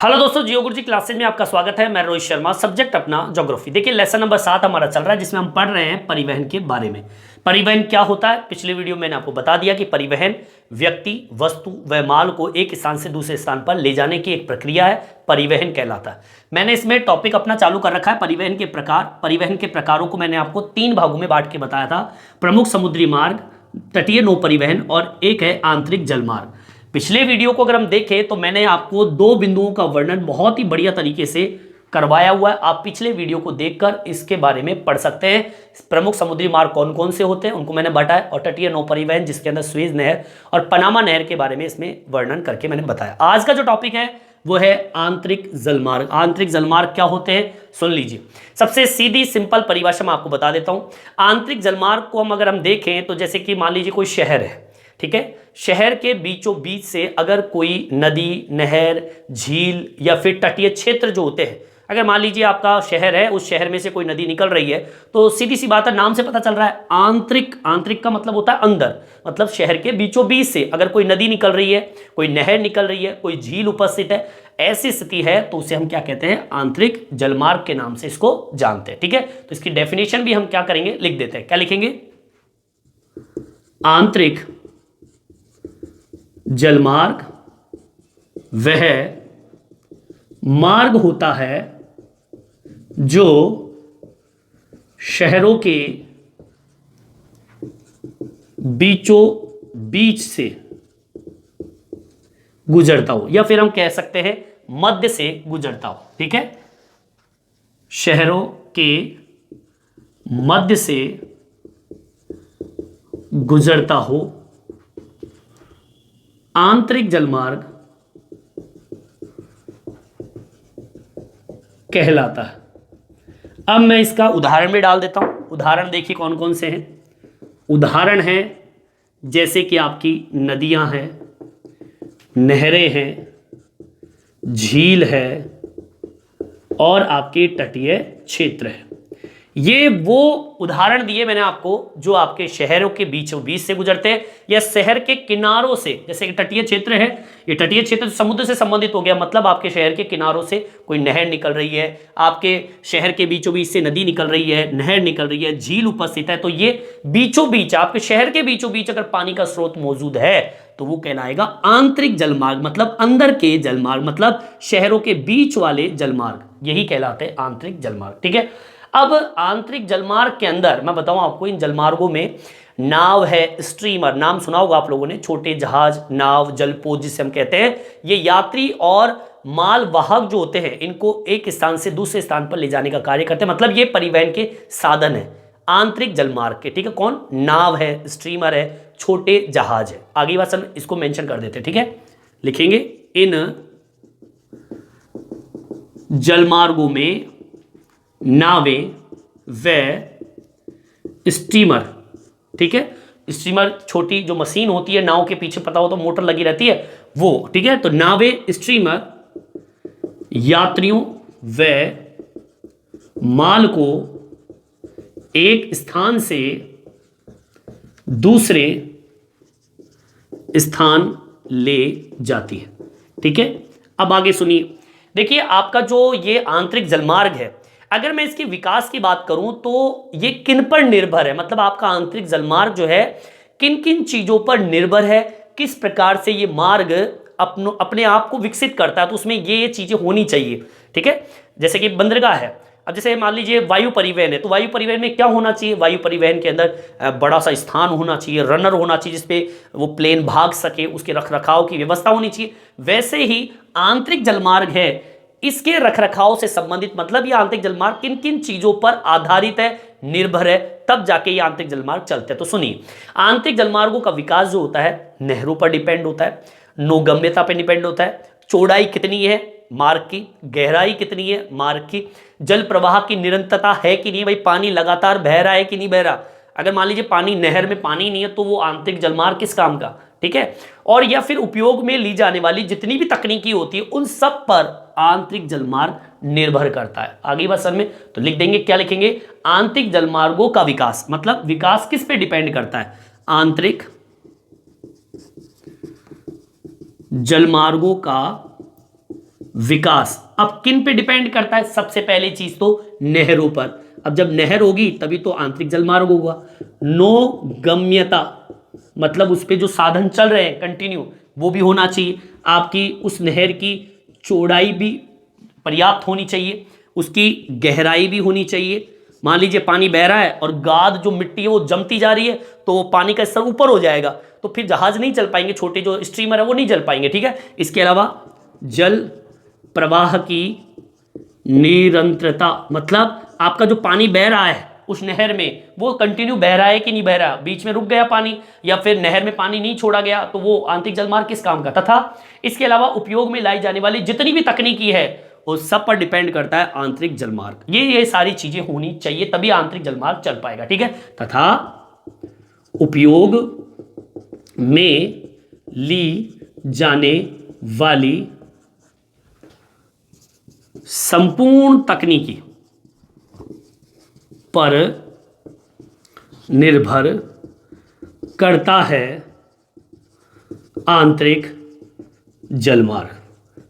Hello दोस्तों, जियो गुरुजी classes में आपका स्वागत है। मैं रोहित शर्मा। सब्जेक्ट अपना ज्योग्राफी। देखिए लेसन नंबर 7 हमारा चल रहा है, जिसमें हम पढ़ रहे हैं परिवहन के बारे में। परिवहन क्या होता है, पिछले वीडियो में मैंने आपको बता दिया कि परिवहन व्यक्ति, वस्तु व माल को एक स्थान से दूसरे स्थान पर ले जाने की एक प्रक्रिया है, परिवहन कहलाता है। मैंने इसमें टॉपिक अपना चालू कर रखा है परिवहन के प्रकार। परिवहन के प्रकारों को मैंने आपको 3 भागों में बांट के बताया था। प्रमुख समुद्री मार्ग, तटीय नौ परिवहन और एक है आंतरिक जलमार्ग। पिछले वीडियो को अगर हम देखें तो मैंने आपको 2 बिंदुओं का वर्णन बहुत ही बढ़िया तरीके से करवाया हुआ है। आप पिछले वीडियो को देखकर इसके बारे में पढ़ सकते हैं। प्रमुख समुद्री मार्ग कौन कौन से होते हैं उनको मैंने बताया, और तटीय नौ परिवहन जिसके अंदर स्वेज नहर और पनामा नहर के बारे में इसमें वर्णन करके मैंने बताया। आज का जो टॉपिक है वो है आंतरिक जलमार्ग। आंतरिक जलमार्ग क्या होते हैं सुन लीजिए। सबसे सीधी सिंपल परिभाषा मैं आपको बता देता हूं। आंतरिक जलमार्ग को अगर हम देखें तो जैसे कि मान लीजिए कोई शहर है, ठीक है। शहर के बीचों बीच से अगर कोई नदी, नहर, झील या फिर तटीय क्षेत्र जो होते हैं, अगर मान लीजिए आपका शहर है, उस शहर में से कोई नदी निकल रही है, तो सीधी सी बात है, नाम से पता चल रहा है आंतरिक। आंतरिक का मतलब होता है अंदर, मतलब शहर के बीचों बीच से अगर कोई नदी निकल रही है, कोई नहर निकल रही है, कोई झील उपस्थित है, ऐसी स्थिति है तो उसे हम क्या कहते हैं, आंतरिक जलमार्ग के नाम से इसको जानते हैं, ठीक है। तो इसकी डेफिनेशन भी हम क्या करेंगे, लिख देते हैं। क्या लिखेंगे, आंतरिक जलमार्ग वह मार्ग होता है जो शहरों के बीचों बीच से गुजरता हो, या फिर हम कह सकते हैं मध्य से गुजरता हो, ठीक है। शहरों के मध्य से गुजरता हो, आंतरिक जलमार्ग कहलाता है। अब मैं इसका उदाहरण भी डाल देता हूं। उदाहरण देखिए कौन कौन से हैं। उदाहरण हैं जैसे कि आपकी नदियां हैं, नहरें हैं, झील है और आपके तटीय क्षेत्र है। ये वो उदाहरण दिए मैंने आपको जो आपके शहरों के बीचों बीच से गुजरते हैं या शहर के किनारों से। जैसे कि तटीय क्षेत्र है, ये तटीय क्षेत्र समुद्र से संबंधित हो गया, मतलब आपके शहर के किनारों से कोई नहर निकल रही है, आपके शहर के बीचों बीच से नदी निकल रही है, नहर निकल रही है, झील उपस्थित है, तो ये बीचों बीच, आपके शहर के बीचों बीच अगर पानी का स्रोत मौजूद है तो वो कहलाएगा आंतरिक जलमार्ग, मतलब अंदर के जलमार्ग, मतलब शहरों के बीच वाले जलमार्ग, यही कहलाते हैं आंतरिक जलमार्ग, ठीक है। अब आंतरिक जलमार्ग के अंदर मैं बताऊं आपको, इन जलमार्गों में नाव है, स्ट्रीमर, नाम सुना होगा आप लोगों ने, छोटे जहाज, नाव, जलपोत जिसे हम कहते हैं, ये यात्री और माल वाहक जो होते हैं इनको एक स्थान से दूसरे स्थान पर ले जाने का कार्य करते हैं, मतलब ये परिवहन के साधन है आंतरिक जलमार्ग के, ठीक है। कौन, नाव है, स्ट्रीमर है, छोटे जहाज है। आगे बात सर इसको मेंशन कर देते हैं, ठीक है। लिखेंगे इन जलमार्गों में नावें व स्टीमर, ठीक है। स्टीमर छोटी जो मशीन होती है नाव के पीछे, पता हो तो मोटर लगी रहती है वो, ठीक है। तो नावें, स्टीमर यात्रियों व माल को एक स्थान से दूसरे स्थान ले जाती है, ठीक है। अब आगे सुनिए। देखिए आपका जो ये आंतरिक जलमार्ग है, अगर मैं इसके विकास की बात करूं तो ये किन पर निर्भर है, मतलब आपका आंतरिक जलमार्ग जो है किन किन चीजों पर निर्भर है, किस प्रकार से ये मार्ग अपने आप को विकसित करता है, तो उसमें ये चीजें होनी चाहिए, ठीक है। जैसे कि बंदरगाह है, अब जैसे मान लीजिए वायु परिवहन है, तो वायु परिवहन में क्या होना चाहिए, वायु परिवहन के अंदर बड़ा सा स्थान होना चाहिए, रनर होना चाहिए जिसपे वो प्लेन भाग सके, उसके रखरखाव की व्यवस्था होनी चाहिए। वैसे ही आंतरिक जलमार्ग है, इसके रखरखाव से संबंधित, मतलब ये आंतरिक जलमार्ग किन किन चीजों पर आधारित है, निर्भर है, तब जाके ये आंतरिक जलमार्ग चलते हैं। तो सुनिए, आंतरिक जलमार्गों का विकास जो होता है नहरों पर डिपेंड होता है, नौगम्यता पर डिपेंड होता है, चौड़ाई कितनी है मार्ग की, गहराई कितनी है मार्ग की, जल प्रवाह की निरंतरता है कि नहीं, भाई पानी लगातार बह रहा है कि नहीं बह रहा। अगर मान लीजिए पानी, नहर में पानी नहीं है तो वो आंतरिक जलमार्ग किस काम का, ठीक है। और या फिर उपयोग में ली जाने वाली जितनी भी तकनीकी होती है उन सब पर आंतरिक जलमार्ग निर्भर करता है। आगे बात सर में तो लिख देंगे, क्या लिखेंगे, आंतरिक जलमार्गों का विकास, मतलब विकास किस पे डिपेंड करता है, आंतरिक जलमार्गों का विकास। अब किन पे डिपेंड करता है? सबसे पहली चीज तो नहरों पर। अब जब नहर होगी तभी तो आंतरिक जलमार्ग होगा। नौगम्यता मतलब उस पे जो साधन चल रहे हैं कंटिन्यू, वो भी होना चाहिए। आपकी उस नहर की चौड़ाई भी पर्याप्त होनी चाहिए, उसकी गहराई भी होनी चाहिए। मान लीजिए पानी बह रहा है और गाद जो मिट्टी है वो जमती जा रही है, तो पानी का स्तर ऊपर हो जाएगा, तो फिर जहाज नहीं चल पाएंगे, छोटे जो स्ट्रीमर है वो नहीं चल पाएंगे। ठीक है, इसके अलावा जल प्रवाह की निरंतरता मतलब आपका जो पानी बह रहा है उस नहर में, वो कंटिन्यू बह रहा है कि नहीं बह रहा, बीच में रुक गया पानी या फिर नहर में पानी नहीं छोड़ा गया, तो वो आंतरिक जलमार्ग किस काम का। तथा इसके अलावा उपयोग में लाई जाने वाली जितनी भी तकनीकी है वो सब पर डिपेंड करता है आंतरिक जलमार्ग। ये सारी चीजें होनी चाहिए तभी आंतरिक जलमार्ग चल पाएगा। ठीक है, तथा उपयोग में ली जाने वाली संपूर्ण तकनीकी पर निर्भर करता है आंतरिक जलमार्ग।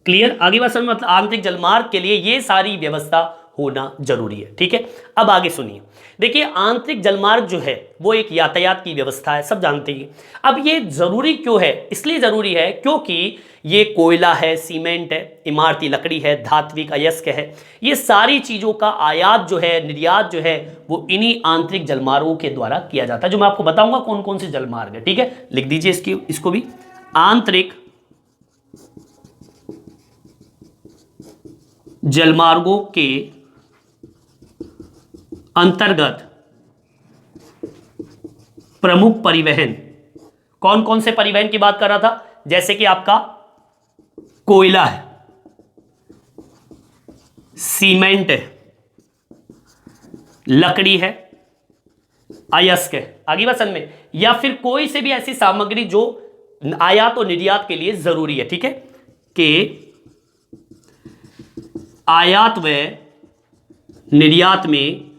क्लियर? आगे बात समझ, मतलब आंतरिक जलमार्ग के लिए ये सारी व्यवस्था होना जरूरी है। ठीक है, अब आगे सुनिए। देखिए, आंतरिक जलमार्ग जो है वो एक यातायात की व्यवस्था है, सब जानते हैं। अब ये जरूरी क्यों है? इसलिए जरूरी है क्योंकि ये कोयला है, सीमेंट है, इमारती लकड़ी है, धात्विक अयस्क है, ये सारी चीजों का आयात जो है, निर्यात जो है, वो इन्हीं आंतरिक जलमार्गों के द्वारा किया जाता है, जो मैं आपको बताऊंगा कौन कौन से जलमार्ग है। ठीक है, लिख दीजिए इसको भी। आंतरिक जलमार्गों के अंतर्गत प्रमुख परिवहन, कौन कौन से परिवहन की बात कर रहा था? जैसे कि आपका कोयला है, सीमेंट है, लकड़ी है, अयस्क है, आगे बात समझ में, या फिर कोई से भी ऐसी सामग्री जो आयात और निर्यात के लिए जरूरी है। ठीक है, कि आयात व निर्यात में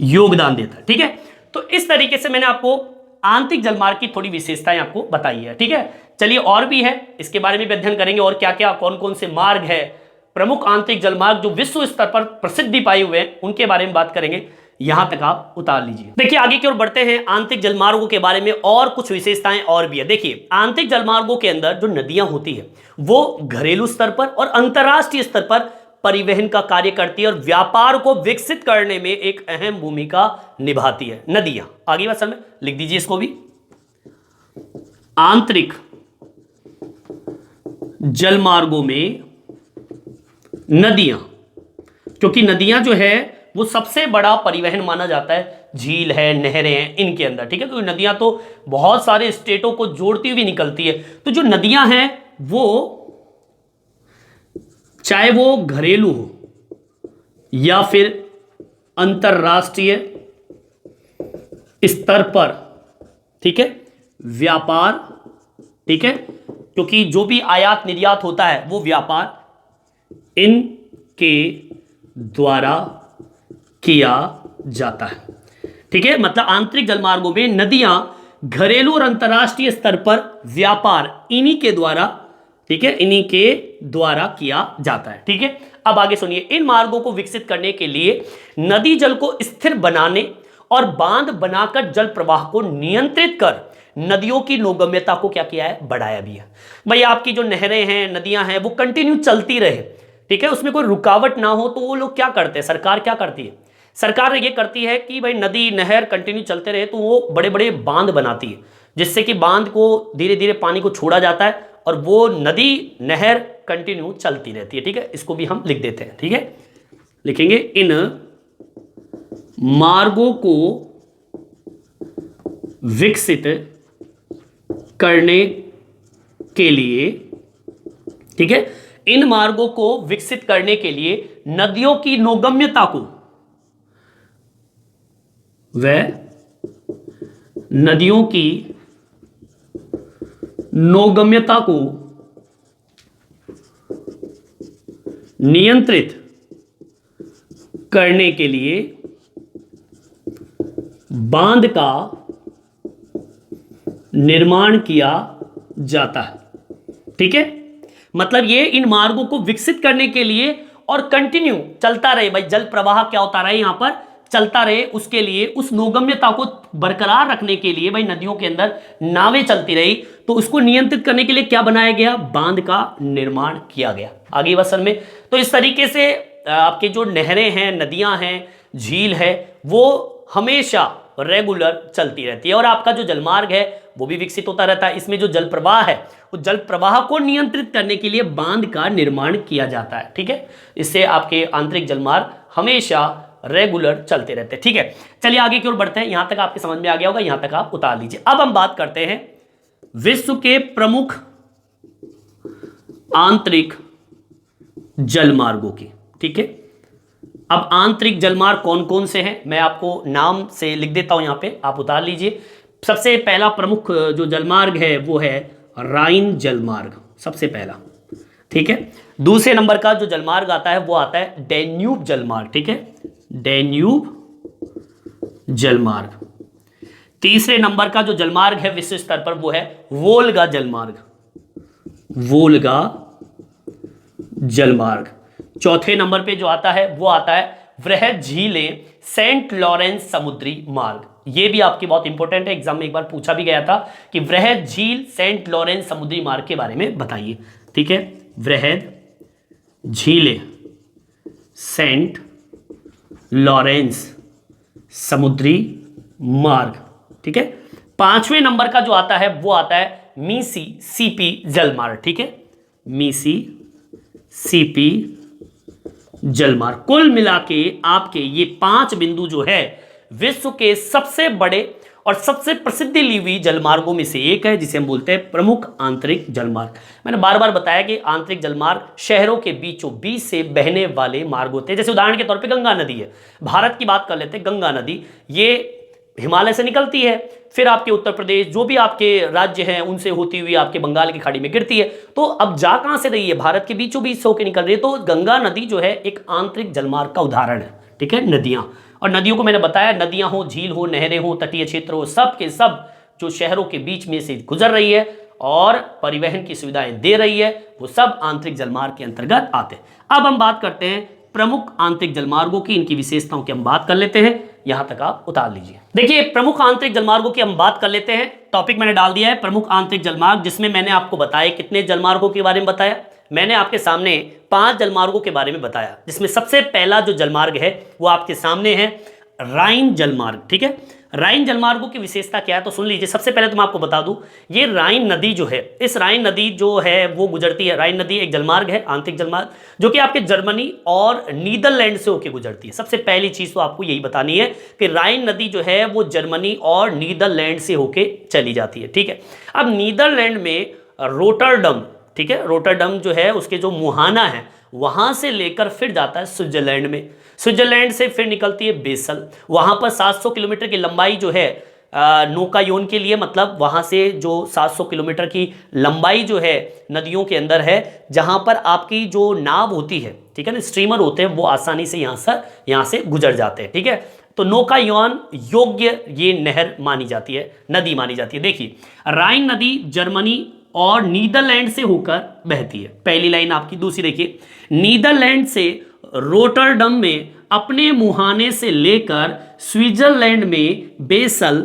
योगदान देता है। ठीक है, तो इस तरीके से मैंने आपको आंतरिक जलमार्ग की थोड़ी विशेषताएं आपको बताई है। ठीक है, चलिए और भी है, इसके बारे में भी अध्ययन करेंगे और क्या क्या कौन कौन से मार्ग है, प्रमुख आंतरिक जलमार्ग जो विश्व स्तर पर प्रसिद्धि पाए हुए हैं, उनके बारे में बात करेंगे। यहां तक आप उतार लीजिए। देखिए, आगे की ओर बढ़ते हैं। आंतरिक जलमार्गों के बारे में और कुछ विशेषताएं और भी है। देखिए, आंतरिक जलमार्गों के अंदर जो नदियां होती है वो घरेलू स्तर पर और अंतरराष्ट्रीय स्तर पर परिवहन का कार्य करती है और व्यापार को विकसित करने में एक अहम भूमिका निभाती है। नदियां, आगे बात समझ, लिख दीजिए इसको भी। आंतरिक जलमार्गों में नदियां, क्योंकि नदियां जो है वो सबसे बड़ा परिवहन माना जाता है, झील है, नहरें हैं इनके अंदर। ठीक है, तो नदियां तो बहुत सारे स्टेटों को जोड़ती हुई निकलती है। तो जो नदियां हैं वो चाहे वो घरेलू हो या फिर अंतरराष्ट्रीय स्तर पर, ठीक है, व्यापार, ठीक है, क्योंकि जो भी आयात निर्यात होता है वो व्यापार इनके द्वारा किया जाता है। ठीक है, मतलब आंतरिक जलमार्गों में नदियां घरेलू और अंतरराष्ट्रीय स्तर पर व्यापार इन्हीं के द्वारा, ठीक है, इन्हीं के द्वारा किया जाता है। ठीक है, अब आगे सुनिए। इन मार्गों को विकसित करने के लिए नदी जल को स्थिर बनाने और बांध बनाकर जल प्रवाह को नियंत्रित कर नदियों की नौगम्यता को क्या किया है? बढ़ाया भी है। भाई आपकी जो नहरें हैं, नदियां हैं, वो कंटिन्यू चलती रहे, ठीक है, उसमें कोई रुकावट ना हो, तो वो लोग क्या करते हैं? सरकार क्या करती है? सरकार ये करती है कि भाई नदी नहर कंटिन्यू चलते रहे, तो वो बड़े बड़े बांध बनाती है, जिससे कि बांध को धीरे धीरे पानी को छोड़ा जाता है और वो नदी नहर कंटिन्यू चलती रहती है। ठीक है, इसको भी हम लिख देते हैं। ठीक है, लिखेंगे इन मार्गों को विकसित करने के लिए, ठीक है, इन मार्गों को विकसित करने के लिए नदियों की नौगम्यता को व नदियों की नौगम्यता को नियंत्रित करने के लिए बांध का निर्माण किया जाता है। ठीक है, मतलब ये इन मार्गों को विकसित करने के लिए और कंटिन्यू चलता रहे, भाई जल प्रवाह क्या होता रहे यहां पर, चलता रहे, उसके लिए उस नौगम्यता को बरकरार रखने के लिए भाई नदियों के अंदर नावें चलती रही, तो उसको नियंत्रित करने के लिए क्या बनाया गया, बांध का निर्माण किया गया। आगे वसन में तो इस तरीके से आपके जो नहरें हैं, नदियां हैं, झील है, वो हमेशा रेगुलर चलती रहती है और आपका जो जलमार्ग है वो भी विकसित होता रहता है। इसमें जो जल प्रवाह है उस जल प्रवाह को नियंत्रित करने के लिए बांध का निर्माण किया जाता है। ठीक है, इससे आपके आंतरिक जलमार्ग हमेशा रेगुलर चलते रहते हैं। ठीक है, चलिए आगे की ओर बढ़ते हैं। यहां तक आपके समझ में आ गया होगा, यहां तक आप उतार लीजिए। अब हम बात करते हैं विश्व के प्रमुख आंतरिक जलमार्गों की। ठीक है, अब आंतरिक जलमार्ग कौन कौन से हैं मैं आपको नाम से लिख देता हूं, यहां पे आप उतार लीजिए। सबसे पहला प्रमुख जो जलमार्ग है वो है राइन जलमार्ग, सबसे पहला। ठीक है, दूसरे नंबर का जो जलमार्ग आता है वो आता है डैन्यूब जलमार्ग। ठीक है, डैन्यूब जलमार्ग। तीसरे नंबर का जो जलमार्ग है विश्व स्तर पर वो है वोल्गा जलमार्ग, वोल्गा जलमार्ग। चौथे नंबर पे जो आता है वो आता है वृहद झीलें सेंट लॉरेंस समुद्री मार्ग। ये भी आपकी बहुत इंपॉर्टेंट है, एग्जाम में एक बार पूछा भी गया था कि वृहद झील सेंट लॉरेंस समुद्री मार्ग के बारे में बताइए। ठीक है, वृहद झीलें सेंट लॉरेंस समुद्री मार्ग। ठीक है, पांचवें नंबर का जो आता है वो आता है मीसी सीपी जलमार्ग। ठीक है, मीसी सीपी जलमार्ग। कुल मिला के आपके ये 5 बिंदु जो है विश्व के सबसे बड़े और सबसे प्रसिद्धि ली हुई जलमार्गों में से एक है, जिसे हम बोलते हैं प्रमुख आंतरिक जलमार्ग। मैंने बार बार बताया कि आंतरिक जलमार्ग शहरों के बीचों बीच से बहने वाले मार्ग होते हैं। जैसे उदाहरण के तौर पे गंगा नदी है, भारत की बात कर लेते हैं। गंगा नदी ये हिमालय से निकलती है, फिर आपके उत्तर प्रदेश जो भी आपके राज्य हैं उनसे होती हुई आपके बंगाल की खाड़ी में गिरती है। तो अब जा कहां से रही है, भारत के बीचों बीच से होकर निकल रही है। तो गंगा नदी जो है एक आंतरिक जलमार्ग का उदाहरण है। ठीक है, नदियां, और नदियों को मैंने बताया, नदियां हो, झील हो, नहरें हो, तटीय क्षेत्र हो, सब के सब जो शहरों के बीच में से गुजर रही है और परिवहन की सुविधाएं दे रही है, वो सब आंतरिक जलमार्ग के अंतर्गत आते हैं। अब हम बात करते हैं प्रमुख आंतरिक जलमार्गों की, इनकी विशेषताओं की हम बात कर लेते हैं। यहां तक आप उतार लीजिए। देखिए, प्रमुख आंतरिक जलमार्गों की हम बात कर लेते हैं। टॉपिक मैंने डाल दिया है प्रमुख आंतरिक जलमार्ग, जिसमें मैंने आपको बताया कितने जलमार्गों के बारे में बताया। मैंने आपके सामने 5 जलमार्गों के बारे में बताया, जिसमें सबसे पहला जो जलमार्ग है वो आपके सामने है राइन जलमार्ग। ठीक है, राइन जलमार्गों की विशेषता क्या है तो सुन लीजिए। सबसे पहले तो मैं आपको बता दूं, ये राइन नदी जो है, इस राइन नदी जो है वो गुजरती है। राइन नदी एक जलमार्ग है, आंतरिक जलमार्ग, जो कि आपके जर्मनी और नीदरलैंड से होकर गुजरती है। सबसे पहली चीज तो आपको यही बतानी है कि राइन नदी जो है वो जर्मनी और नीदरलैंड से होकर चली जाती है। ठीक है, अब नीदरलैंड में रोटरडम, ठीक है, रोटरडम जो है उसके जो मुहाना है वहां से लेकर फिर जाता है स्विट्जरलैंड में, स्विट्जरलैंड से फिर निकलती है बेसल। वहां पर 700 किलोमीटर की लंबाई जो है नौकायन के लिए, मतलब वहां से जो 700 किलोमीटर की लंबाई जो है नदियों के अंदर है, जहां पर आपकी जो नाव होती है, ठीक है ना, स्ट्रीमर होते हैं, वो आसानी से यहां से गुजर जाते हैं। ठीक है, तो नौकायन योग्य ये नहर मानी जाती है, नदी मानी जाती है। देखिए, राइन नदी जर्मनी और नीदरलैंड से होकर बहती है, पहली लाइन आपकी। दूसरी देखिए, नीदरलैंड से रोटरडम में अपने मुहाने से लेकर स्विट्जरलैंड में बेसल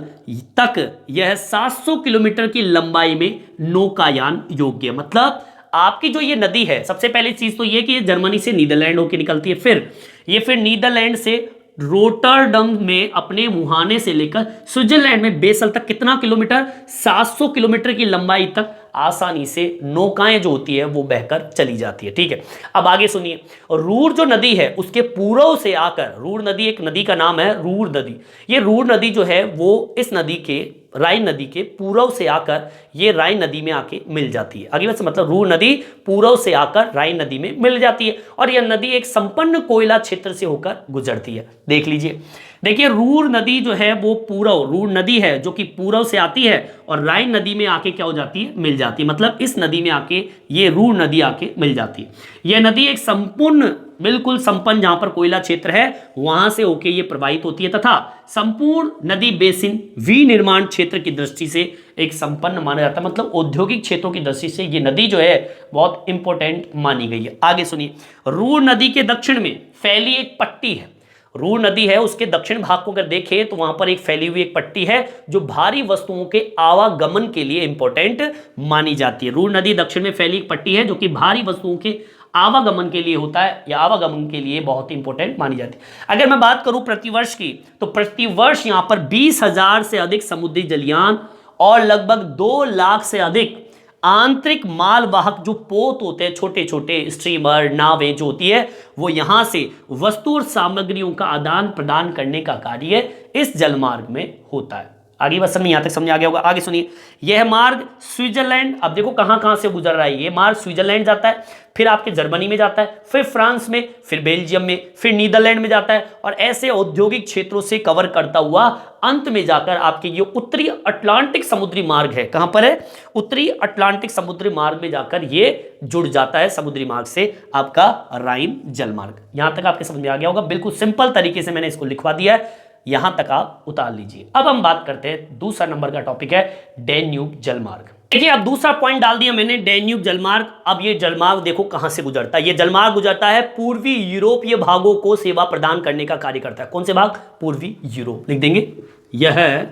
तक यह 700 किलोमीटर की लंबाई में नौकायान योग्य। मतलब आपकी जो ये नदी है, सबसे पहली चीज तो ये कि ये जर्मनी से नीदरलैंड होकर निकलती है, फिर नीदरलैंड से रोटरडम में अपने मुहाने से लेकर स्विट्जरलैंड में बेसल तक कितना किलोमीटर, 700 किलोमीटर की लंबाई तक आसानी से नौकाएं जो होती है वो बहकर चली जाती है। ठीक है, अब आगे सुनिए। रूर जो नदी है उसके पूर्व से आकर, रूर नदी एक नदी का नाम है, रूर नदी, ये रूर नदी जो है वो इस नदी के, राइन नदी के पूर्व से आकर ये राइन नदी में आके मिल जाती है। आगे बस, मतलब रूर नदी पूर्व से आकर राइन नदी में मिल जाती है और यह नदी एक संपन्न कोयला क्षेत्र से होकर गुजरती है। देख लीजिए, देखिए रूर नदी जो है वो पूर्व, रूर नदी है जो कि पूर्व से आती है और राइन नदी में आके क्या हो जाती है, मिल जाती है। मतलब इस नदी में आके ये रूर नदी आके मिल जाती है। यह नदी एक संपूर्ण, बिल्कुल संपन्न, जहां पर कोयला क्षेत्र है वहां से होके ये प्रवाहित होती है तथा संपूर्ण नदी बेसिन विनिर्माण क्षेत्र की दृष्टि से एक संपन्न माना जाता है। मतलब औद्योगिक क्षेत्रों की दृष्टि से ये नदी जो है बहुत इंपॉर्टेंट मानी गई है। आगे सुनिए, रूर नदी के दक्षिण में फैली एक पट्टी है। रूर नदी है उसके दक्षिण भाग को अगर देखें तो वहां पर एक फैली हुई एक पट्टी है जो भारी वस्तुओं के आवागमन के लिए इंपॉर्टेंट मानी जाती है। रूर नदी दक्षिण में फैली एक पट्टी है जो कि भारी वस्तुओं के आवागमन के लिए होता है या आवागमन के लिए बहुत इंपॉर्टेंट मानी जाती है। अगर मैं बात करूं प्रतिवर्ष की तो प्रतिवर्ष यहां पर 20,000 से अधिक समुद्री जलयान और लगभग 2 लाख से अधिक आंतरिक मालवाहक जो पोत होते हैं, छोटे छोटे स्ट्रीमर, नावें जो होती है, वो यहां से वस्तु और सामग्रियों का आदान प्रदान करने का कार्य इस जलमार्ग में होता है। आगे बस में यहां तक समझ आ गया होगा। आगे सुनिए, यह मार्ग स्विट्जरलैंड, अब देखो कहां कहां से गुजर रहा है। ये मार्ग स्विट्जरलैंड जाता है, फिर आपके जर्मनी में जाता है, फिर फ्रांस में, फिर बेल्जियम में, फिर नीदरलैंड में जाता है और ऐसे औद्योगिक क्षेत्रों से कवर करता हुआ अंत में जाकर आपके ये उत्तरी अटलांटिक समुद्री मार्ग है। कहां पर है? उत्तरी अटलांटिक समुद्री मार्ग में जाकर ये जुड़ जाता है समुद्री मार्ग से आपका राइन जलमार्ग। यहां तक आपके समझ में आ गया होगा। बिल्कुल सिंपल तरीके से मैंने इसको लिखवा दिया है, यहां तक आप उतार लीजिए। अब हम बात करते हैं दूसरा नंबर का टॉपिक है डैन्यूब जलमार्ग। देखिए अब दूसरा पॉइंट डाल दिया मैंने, डैन्यूब जलमार्ग। अब ये जलमार्ग देखो कहां से गुजरता है। ये जलमार्ग गुजरता है पूर्वी यूरोपीय भागों को सेवा प्रदान करने का कार्य करता है। कौन से भाग? पूर्वी यूरोप लिख देंगे। यह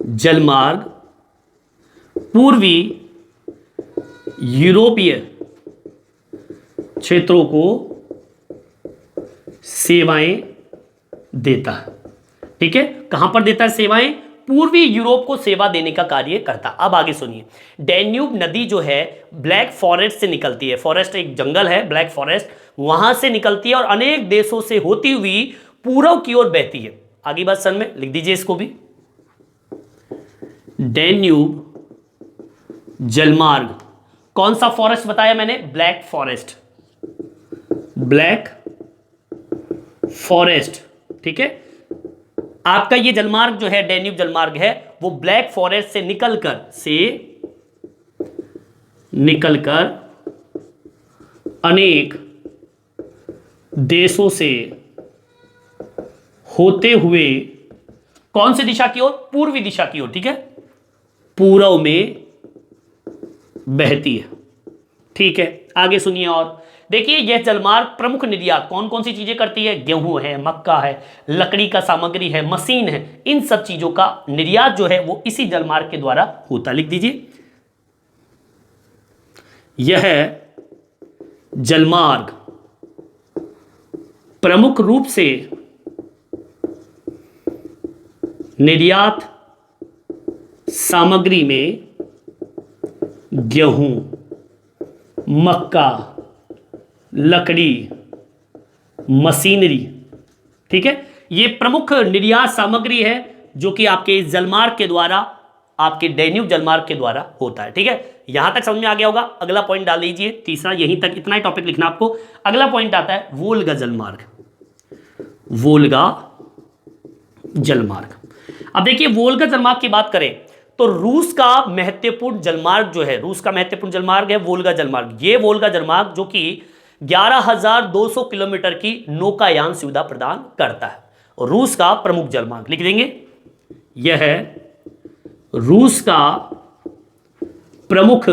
जलमार्ग पूर्वी यूरोपीय क्षेत्रों को सेवाएं देता है। ठीक है, कहां पर देता है सेवाएं? पूर्वी यूरोप को सेवा देने का कार्य करता। अब आगे सुनिए, डैन्यूब नदी जो है ब्लैक फॉरेस्ट से निकलती है। फॉरेस्ट एक जंगल है, ब्लैक फॉरेस्ट, वहां से निकलती है और अनेक देशों से होती हुई पूर्व की ओर बहती है। आगे बात सन में लिख दीजिए इसको भी। डैन्यूब जलमार्ग, कौन सा फॉरेस्ट बताया मैंने? Black forest, black forest. ठीक है, आपका ये जलमार्ग जो है डैन्यूब जलमार्ग है वो ब्लैक फॉरेस्ट से निकलकर अनेक देशों से होते हुए कौन सी दिशा की ओर? पूर्वी दिशा की ओर। ठीक है, पूर्व में बहती है। ठीक है, आगे सुनिए और देखिए, यह जलमार्ग प्रमुख निर्यात कौन कौन सी चीजें करती है? गेहूं है, मक्का है, लकड़ी का सामग्री है, मशीन है, इन सब चीजों का निर्यात जो है वो इसी जलमार्ग के द्वारा होता। लिख दीजिए, यह जलमार्ग प्रमुख रूप से निर्यात सामग्री में गेहूं, मक्का, लकड़ी, मशीनरी, ठीक है, ये प्रमुख निर्यात सामग्री है जो कि आपके इस जलमार्ग के द्वारा, आपके डैन्यूब जलमार्ग के द्वारा होता है। ठीक है, यहां तक समझ में आ गया होगा। अगला पॉइंट डाल लीजिए, तीसरा, यहीं तक इतना ही टॉपिक लिखना आपको। अगला पॉइंट आता है वोल्गा जलमार्ग। वोल्गा जलमार्ग, अब देखिए वोल्गा जलमार्ग की बात करें तो रूस का महत्वपूर्ण जलमार्ग जो है, रूस का महत्वपूर्ण जलमार्ग है वोल्गा जलमार्ग। ये वोल्गा जलमार्ग जो कि 11,200 किलोमीटर की नौकायान सुविधा प्रदान करता है, और रूस का प्रमुख जलमार्ग लिख देंगे। यह है रूस का प्रमुख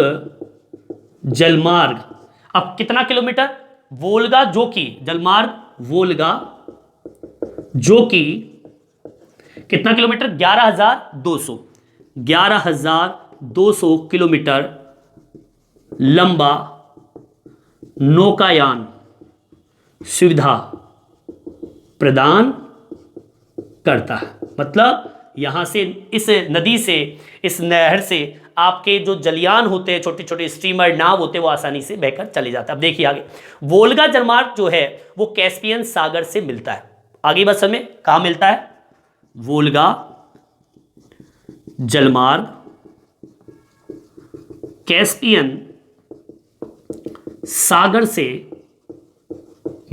जलमार्ग। अब कितना किलोमीटर? वोल्गा जो कि जलमार्ग वोल्गा जो कि कितना किलोमीटर? 11,200 किलोमीटर लंबा नौकायान सुविधा प्रदान करता है। मतलब यहां से, इस नदी से, इस नहर से आपके जो जलयान होते हैं, छोटे छोटे स्टीमर, नाव होते हैं, वो आसानी से बहकर चले जाते हैं। अब देखिए आगे, वोल्गा जलमार्ग जो है वो कैस्पियन सागर से मिलता है। आगे बस में कहां मिलता है? वोल्गा जलमार्ग कैस्पियन सागर से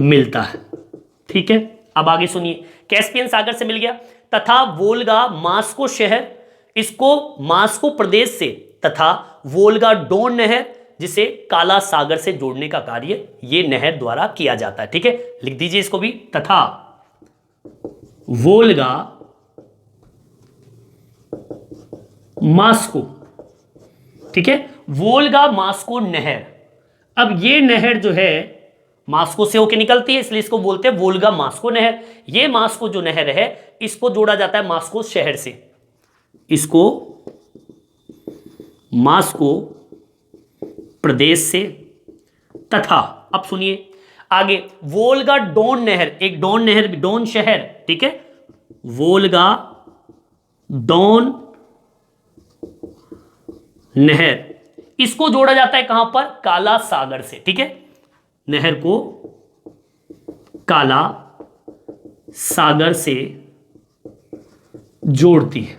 मिलता है। ठीक है, अब आगे सुनिए, कैस्पियन सागर से मिल गया। तथा वोल्गा मास्को शहर, इसको मास्को प्रदेश से, तथा वोल्गा डोन नहर जिसे काला सागर से जोड़ने का कार्य ये नहर द्वारा किया जाता है। ठीक है, लिख दीजिए इसको भी, तथा वोल्गा मास्को। ठीक है, वोल्गा मास्को नहर। अब ये नहर जो है मास्को से होकर निकलती है, इसलिए इसको बोलते हैं वोल्गा मास्को नहर। ये मास्को जो नहर है इसको जोड़ा जाता है मास्को शहर से, इसको मास्को प्रदेश से, तथा अब सुनिए आगे वोल्गा डोन नहर, एक डोन नहर, डोन शहर, ठीक है, वोल्गा डोन नहर, इसको जोड़ा जाता है कहां पर, काला सागर से। ठीक है, नहर को काला सागर से जोड़ती है।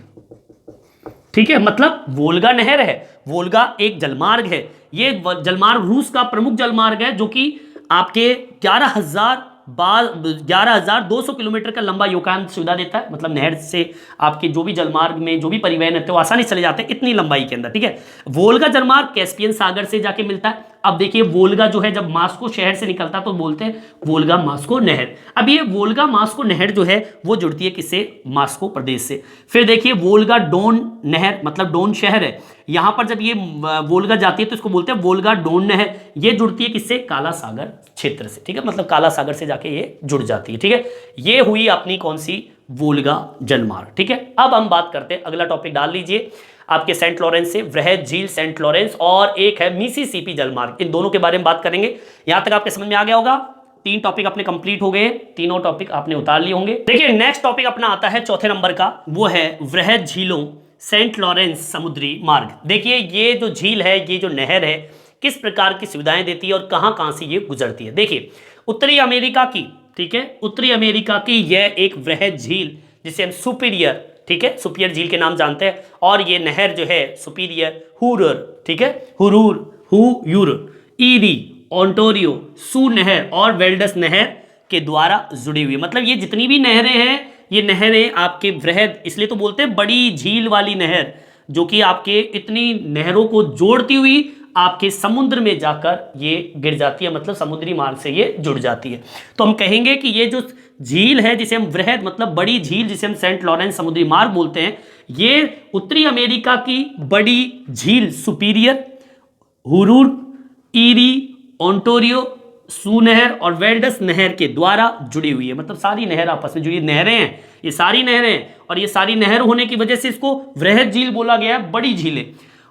ठीक है, मतलब वोल्गा नहर है, वोल्गा एक जलमार्ग है, ये जलमार्ग रूस का प्रमुख जलमार्ग है जो कि आपके 11,200 किलोमीटर का लंबा योगान सुविधा देता है। मतलब नहर से आपके जो भी जलमार्ग में जो भी परिवहन है तो आसानी से चले जाते हैं इतनी लंबाई के अंदर। ठीक है, वोल्गा जलमार्ग कैस्पियन सागर से जाके मिलता है। अब देखिए वोल्गा जो है जब मास्को शहर से निकलता है तो बोलते हैं वोल्गा मास्को नहर। अब ये वोल्गा मास्को नहर जो है वो जुड़ती है किससे, मास्को प्रदेश से। फिर देखिए वोल्गा डोन नहर, मतलब डोन शहर है, यहां पर जब ये वोल्गा जाती है तो इसको बोलते हैं वोल्गा डोन नहर। ये जुड़ती है किससे, काला सागर क्षेत्र से। ठीक है, मतलब काला सागर से जाके ये जुड़ जाती है। ठीक है, ये हुई अपनी कौन सी, वोल्गा जलमार्ग। ठीक है, अब हम बात करते हैं, अगला टॉपिक डाल लीजिए आपके सेंट लॉरेंस से, वृहद झील सेंट लॉरेंस, और एक है मिसिसिपी जलमार्ग। इन दोनों के बारे में बात करेंगे। यहां तक आपके समझ में आ गया होगा, 3 टॉपिक अपने कंप्लीट हो गए, तीनों टॉपिक आपने उतार लिए होंगे। देखिए नेक्स्ट टॉपिक अपना आता है चौथे नंबर का, वो है वृहद झीलों सेंट लॉरेंस समुद्री मार्ग। देखिए ये जो झील है, ये जो नहर है, किस प्रकार की सुविधाएं देती है और कहां से ये गुजरती है। देखिए उत्तरी अमेरिका की, ठीक है, उत्तरी अमेरिका की यह एक वृहद झील जिसे हम सुपीरियर, ठीक है, सुपीरियर झील के नाम जानते हैं, और ये नहर जो है सुपीरियर हुरर, ठीक है, हुयूर, ईरी, ओंटारियो, सू नहर और वेल्डस नहर के द्वारा जुड़ी हुई। मतलब ये जितनी भी नहरें हैं, ये नहरें आपके वृहद, इसलिए तो बोलते हैं बड़ी झील वाली नहर, जो कि आपके इतनी नहरों को जोड़ती हुई आपके समुद्र में जाकर ये गिर जाती है, मतलब समुद्री मार्ग से ये जुड़ जाती है। तो हम कहेंगे कि ये जो झील है जिसे हम वृहद, मतलब बड़ी झील जिसे हम सेंट लॉरेंस समुद्री मार्ग बोलते हैं, ये उत्तरी अमेरिका की बड़ी झील सुपीरियर, हुरूर, ईरी, ओंटारियो, सू नहर और वेल्डस नहर के द्वारा जुड़ी हुई है। मतलब सारी नहर आपस में जुड़ी, नहरें हैं ये सारी नहरें, और ये सारी नहर होने की वजह से इसको वृहद झील बोला गया है, बड़ी झीलें।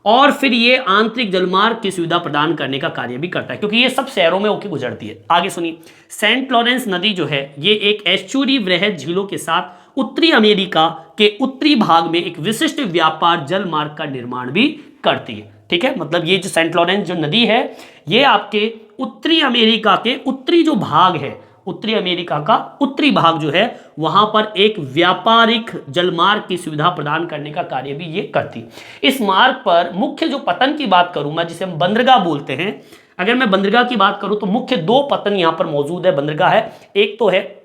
और फिर ये आंतरिक जलमार्ग की सुविधा प्रदान करने का कार्य भी करता है, क्योंकि ये सब शहरों में होकर गुजरती है। आगे सुनिए, सेंट लॉरेंस नदी जो है ये एक एस्चुरी वृहद झीलों के साथ उत्तरी अमेरिका के उत्तरी भाग में एक विशिष्ट व्यापार जलमार्ग का निर्माण भी करती है। ठीक है, मतलब ये जो सेंट लॉरेंस जो नदी है ये आपके उत्तरी अमेरिका के उत्तरी जो भाग है, उत्तरी अमेरिका का उत्तरी भाग जो है वहां पर एक व्यापारिक जलमार्ग की सुविधा प्रदान करने का कार्य भी ये करती। इस मार्ग पर मुख्य जो पतन की बात करूं मैं, जिसे हम बंदरगाह बोलते हैं, अगर मैं बंदरगाह की बात करूं तो मुख्य 2 पतन यहां पर मौजूद है, बंदरगाह है। एक तो है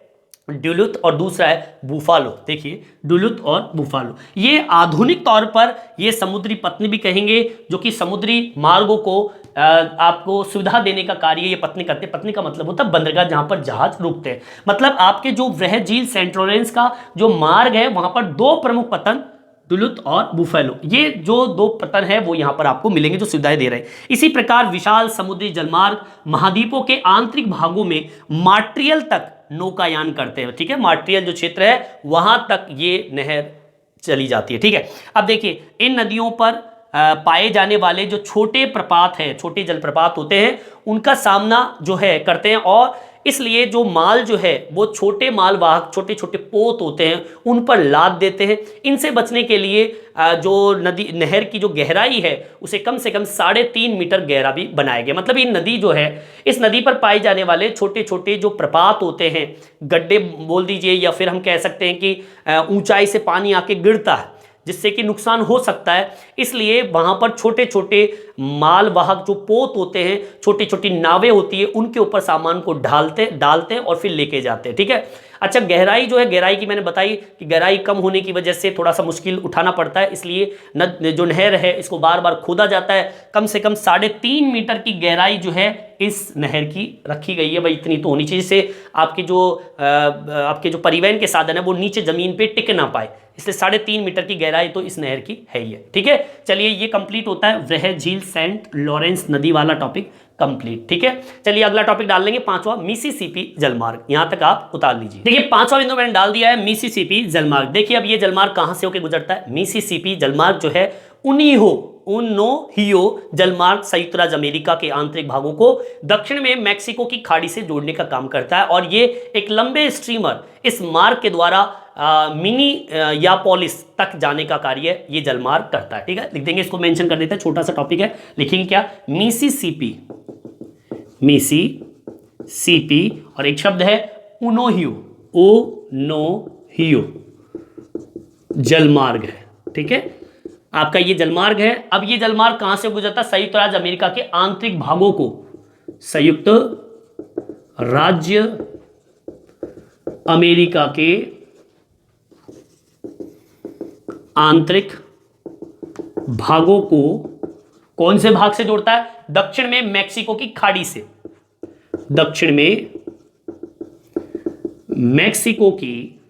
डुलुथ और दूसरा है बुफालो। देखिए डुलुथ और बुफालो, ये आधुनिक तौर पर ये समुद्री पत्नी भी कहेंगे, जो कि समुद्री मार्गों को आपको सुविधा देने का कार्य ये पत्नी करते हैं। पत्नी का मतलब होता है बंदरगाह जहां पर जहाज रुकते हैं। मतलब आपके जो वृहद झील सेंट लॉरेंस का जो मार्ग है वहां पर 2 प्रमुख पतन, डुलुथ और बुफालो, ये जो 2 पतन है वो यहां पर आपको मिलेंगे जो सुविधाएं दे रहे हैं। इसी प्रकार विशाल समुद्री जलमार्ग महाद्वीपों के आंतरिक भागों में मॉन्ट्रियल तक नौकायान करते हैं। ठीक है, मॉन्ट्रियल जो क्षेत्र है वहां तक ये नहर चली जाती है। ठीक है, अब देखिए इन नदियों पर पाए जाने वाले जो छोटे प्रपात हैं, छोटे जलप्रपात होते हैं, उनका सामना जो है करते हैं, और इसलिए जो माल जो है वो छोटे मालवाहक छोटे छोटे पोत होते हैं उन पर लाद देते हैं। इनसे बचने के लिए जो नदी नहर की जो गहराई है उसे कम से कम 3.5 मीटर गहरा भी बनाया गया। मतलब ये नदी जो है, इस नदी पर पाए जाने वाले छोटे छोटे जो प्रपात होते हैं, गड्ढे बोल दीजिए, या फिर हम कह सकते हैं कि ऊंचाई से पानी आके गिरता है जिससे कि नुकसान हो सकता है, इसलिए वहां पर छोटे छोटे मालवाहक जो पोत होते हैं, छोटी छोटी नावें होती है, उनके ऊपर सामान को डालते हैं और फिर लेके जाते हैं। ठीक है, अच्छा, गहराई जो है, गहराई की मैंने बताई कि गहराई कम होने की वजह से थोड़ा सा मुश्किल उठाना पड़ता है, इसलिए जो नहर है इसको बार बार खोदा जाता है। कम से कम 3.5 मीटर की गहराई जो है इस नहर की रखी गई है। भाई इतनी तो होनी चाहिए जिससे आपके जो परिवहन के साधन है वो नीचे जमीन पे टिक ना पाए, इसलिए 3.5 मीटर की गहराई तो इस नहर की है ही है। ठीक है, चलिए ये कंप्लीट होता है वृहद झील सेंट लॉरेंस नदी वाला टॉपिक कंप्लीट। ठीक है, चलिए अगला टॉपिक डाल लेंगे, 5वां मिसिसिपी जलमार्ग। यहां तक आप उतार लीजिए। देखिए 5वां बिंदु मैंने डाल दिया है मिसिसिपी जलमार्ग। देखिए अब ये जलमार्ग कहां से होकर गुजरता है। मिसिसिपी जलमार्ग जो है उनोहियो जलमार्ग संयुक्त राज्य अमेरिका के आंतरिक भागों को दक्षिण में मैक्सिको की खाड़ी से जोड़ने का काम करता है, और ये एक लंबे स्ट्रीमर इस मार्ग के द्वारा मिनियापोलिस तक जाने का कार्य ये जलमार्ग करता है। ठीक है, लिख देंगे, इसको मेंशन कर देते हैं, छोटा सा टॉपिक है, लिखेंगे क्या, मिसिसिपी और एक शब्द है ओनोहियो जलमार्ग है। ठीक है, आपका ये जलमार्ग है। अब ये जलमार्ग कहां से गुजरता है, संयुक्त राज्य अमेरिका के आंतरिक भागों को, संयुक्त राज्य अमेरिका के आंतरिक भागों को कौन से भाग से जोड़ता है, दक्षिण में मैक्सिको की खाड़ी से, दक्षिण में मैक्सिको की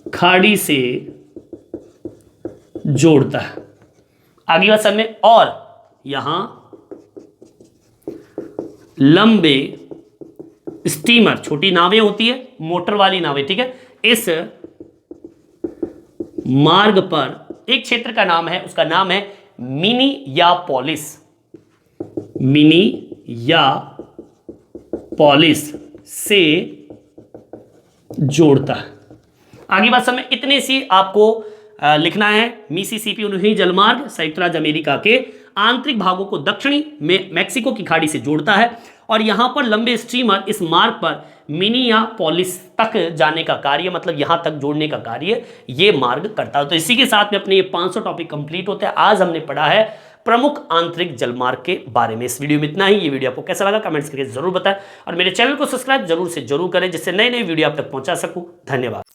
खाड़ी से जोड़ता है। आगे बात समझ में, और यहां लंबे स्टीमर, छोटी नावें होती है, मोटर वाली नावें, ठीक है, इस मार्ग पर एक क्षेत्र का नाम है, उसका नाम है मिनियापोलिस से जोड़ता है। आगे बात समझ, इतने सी आपको लिखना है। मिसिसिपी उन्हीं जलमार्ग संयुक्त राज्य अमेरिका के आंतरिक भागों को दक्षिणी में मैक्सिको की खाड़ी से जोड़ता है, और यहां पर लंबे स्ट्रीमर इस मार्ग पर मिनियापोलिस तक जाने का कार्य, मतलब यहां तक जोड़ने का कार्य ये मार्ग करता है। तो इसी के साथ में अपने ये 500 टॉपिक कंप्लीट होते हैं। आज हमने पढ़ा है प्रमुख आंतरिक जलमार्ग के बारे में। इस वीडियो में इतना ही। ये वीडियो आपको कैसा लगा कमेंट्स करके जरूर बताएं, और मेरे चैनल को सब्सक्राइब जरूर से जरूर करें, जिससे नई नई वीडियो आप तक पहुंचा सकूं। धन्यवाद।